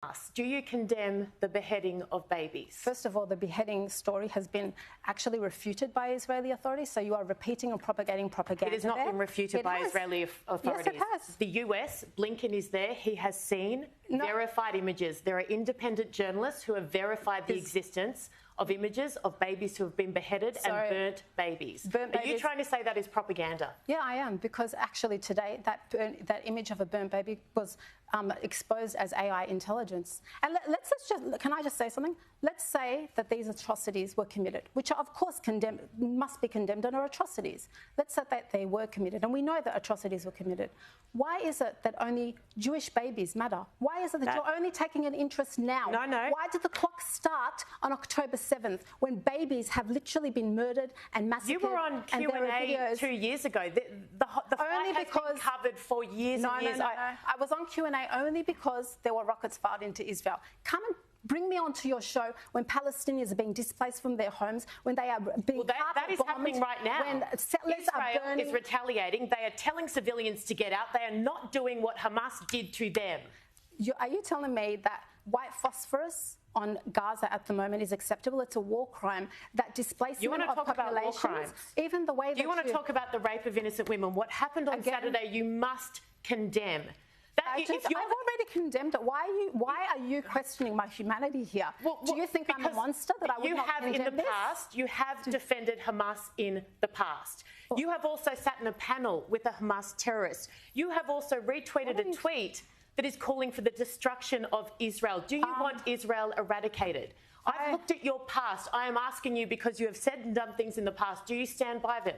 Hamas? Do you condemn the beheading of babies? First of all, the beheading story has been actually refuted by Israeli authorities, so you are repeating and propagating propaganda. It has not been refuted by Israeli authorities. Yes, it has. The US, Blinken is there, he has seen verified images. There are independent journalists who have verified the existence of images of babies who have been beheaded and burnt babies. Are you trying to say that is propaganda? Yeah, I am, because actually today that image of a burnt baby was exposed as AI intelligence. And can I just say something? Let's say that these atrocities were committed, which are of course must be condemned and are atrocities. Let's say that they were committed, and we know that atrocities were committed. Why is it that only Jewish babies matter? Why is it that you're only taking an interest now? No. Why did the clock start on October 7th when babies have literally been murdered and massacred? You were on Q&A 2 years ago. The fight has been covered for years and years. No. I was on Q&A only because there were rockets fired into Israel. Come and bring me onto your show when Palestinians are being displaced from their homes, when they are being that is happening right now. When settlers are burning. Israel is retaliating. They are telling civilians to get out. They are not doing what Hamas did to them. Are you telling me that white phosphorus on Gaza at the moment is acceptable? It's a war crime. That displacement of populations, even the way that you want to talk about the rape of innocent women. What happened on Saturday, you must condemn. I've already condemned it. Why are you questioning my humanity here? Do you think I'm a monster that I would not condemn this? You have defended Hamas in the past. You have also sat in a panel with a Hamas terrorist. You have also retweeted a tweet that is calling for the destruction of Israel. Do you want Israel eradicated? I've looked at your past. I am asking you because you have said and done things in the past. Do you stand by them?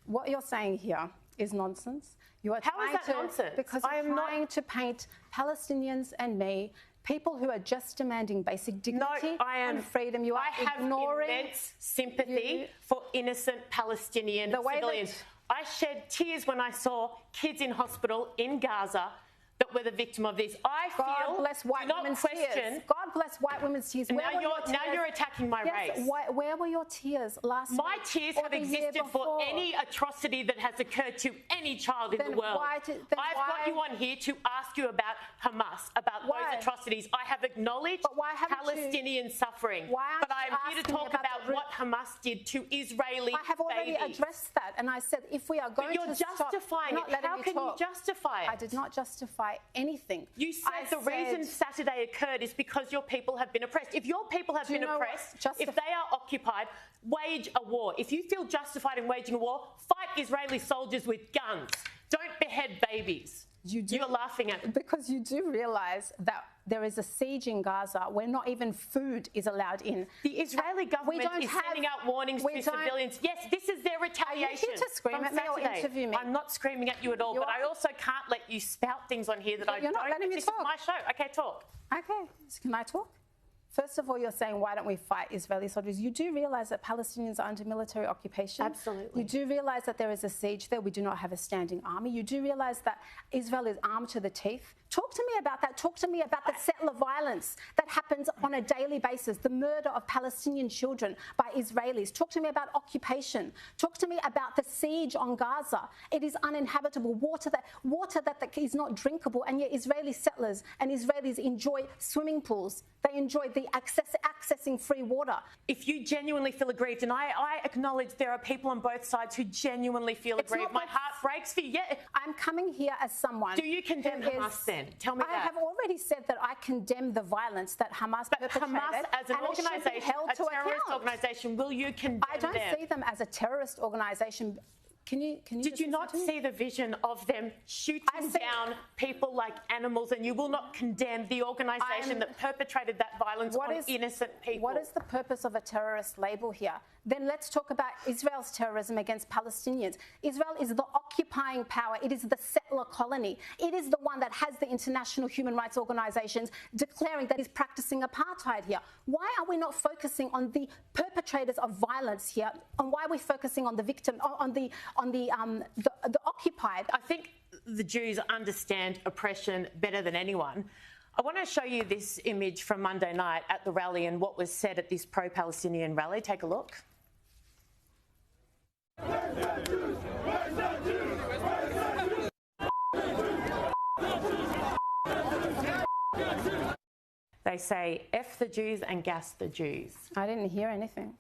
What you're saying here is nonsense. How is that nonsense? Because you're trying to paint Palestinians and me, people who are just demanding basic dignity and freedom. I have immense sympathy for innocent Palestinian civilians. I shed tears when I saw kids in hospital in Gaza that were the victim of this. God bless white women's tears. God bless white women's tears. Now you're attacking my race. Where were your tears last week? My tears have existed for any atrocity that has occurred to any child in the world. I've got you on here to ask you about Hamas, about those atrocities. I have acknowledged Palestinian suffering, but I am here to talk about what Hamas did to Israeli babies. I have already addressed that, and I said if we are going to stop... But you're justifying it. How can you justify it? I did not justify anything. You said the reason Saturday occurred is because your people have been oppressed. If your people have been oppressed, if they are occupied, wage a war. If you feel justified in waging a war, fight Israeli soldiers with guns. Don't behead babies. You're laughing at it. Because you do realise that there is a siege in Gaza where not even food is allowed in. The Israeli government is sending out warnings to civilians. Yes, this is their retaliation. Are you here to scream at me or interview me? I'm not screaming at you at all, but I also can't let you spout things on here that I don't. You're not letting me talk. This is my show. Okay, talk. Okay, so can I talk? First of all, you're saying, why don't we fight Israeli soldiers? You do realise that Palestinians are under military occupation. Absolutely. You do realise that there is a siege there. We do not have a standing army. You do realise that Israel is armed to the teeth. Talk to me about that. Talk to me about the settler violence that happens on a daily basis, the murder of Palestinian children by Israelis. Talk to me about occupation. Talk to me about the siege on Gaza. It is uninhabitable, water that is not drinkable, and yet Israeli settlers and Israelis enjoy swimming pools. They enjoy the accessing free water. If you genuinely feel aggrieved, and I acknowledge there are people on both sides who genuinely feel aggrieved. My heart breaks for you. Yeah. I'm coming here as someone. Do you condemn Hamas then? Tell me that. I have already said that I condemn the violence that Hamas perpetrated. Hamas as an organisation, a terrorist organisation, will you condemn them? I don't see them as a terrorist organisation. Did you not see the vision of them shooting down people like animals, and you will not condemn the organisation that perpetrated that violence on innocent people? What is the purpose of a terrorist label here? Then let's talk about Israel's terrorism against Palestinians. Israel is the occupying power. It is the settler colony. It is the one that has the international human rights organisations declaring that it's practicing apartheid here. Why are we not focusing on the perpetrators of violence here? And why are we focusing on the victim, on the occupied? I think the Jews understand oppression better than anyone. I want to show you this image from Monday night at the rally and what was said at this pro-Palestinian rally. Take a look. They say F the Jews and gas the Jews. I didn't hear anything.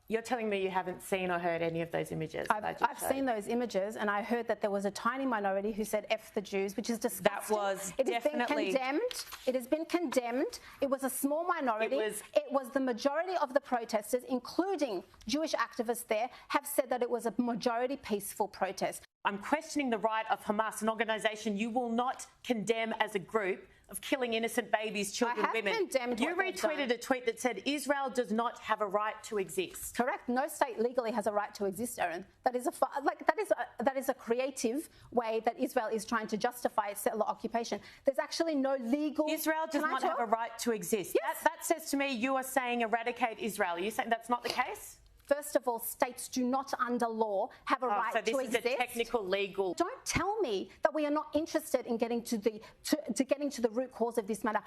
You're telling me you haven't seen or heard any of those images? I've seen those images, and I heard that there was a tiny minority who said F the Jews, which is disgusting. That was It has definitely... been condemned. It has been condemned. It was a small minority. It was the majority of the protesters, including Jewish activists there, have said that it was a majority peaceful protest. I'm questioning the right of Hamas, an organisation you will not condemn as a group, of killing innocent babies, children, women. You retweeted a tweet that said Israel does not have a right to exist. Correct. No state legally has a right to exist, Erin. That is a creative way that Israel is trying to justify its settler occupation. There's actually no legal... Israel does not have a right to exist. Yes. That says to me you are saying eradicate Israel. Are you saying that's not the case? First of all, states do not, under law, have a right to exist. So this is a technical, legal... Don't tell me that we are not interested in getting to the root cause of this matter.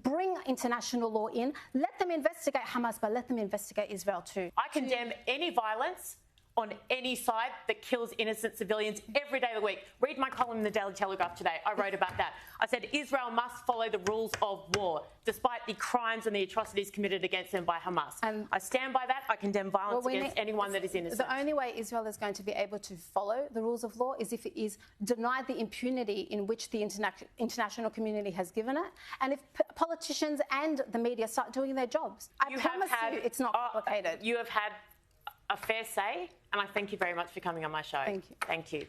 Bring international law in. Let them investigate Hamas, but let them investigate Israel too. I condemn any violence on any side that kills innocent civilians every day of the week. Read my column in the Daily Telegraph today. I wrote about that. I said Israel must follow the rules of war, despite the crimes and the atrocities committed against them by Hamas. I stand by that. I condemn violence against anyone that is innocent. The only way Israel is going to be able to follow the rules of law is if it is denied the impunity in which the international community has given it, and if politicians and the media start doing their jobs. I promise you it's not complicated. You have had a fair say, and I thank you very much for coming on my show. Thank you. Thank you.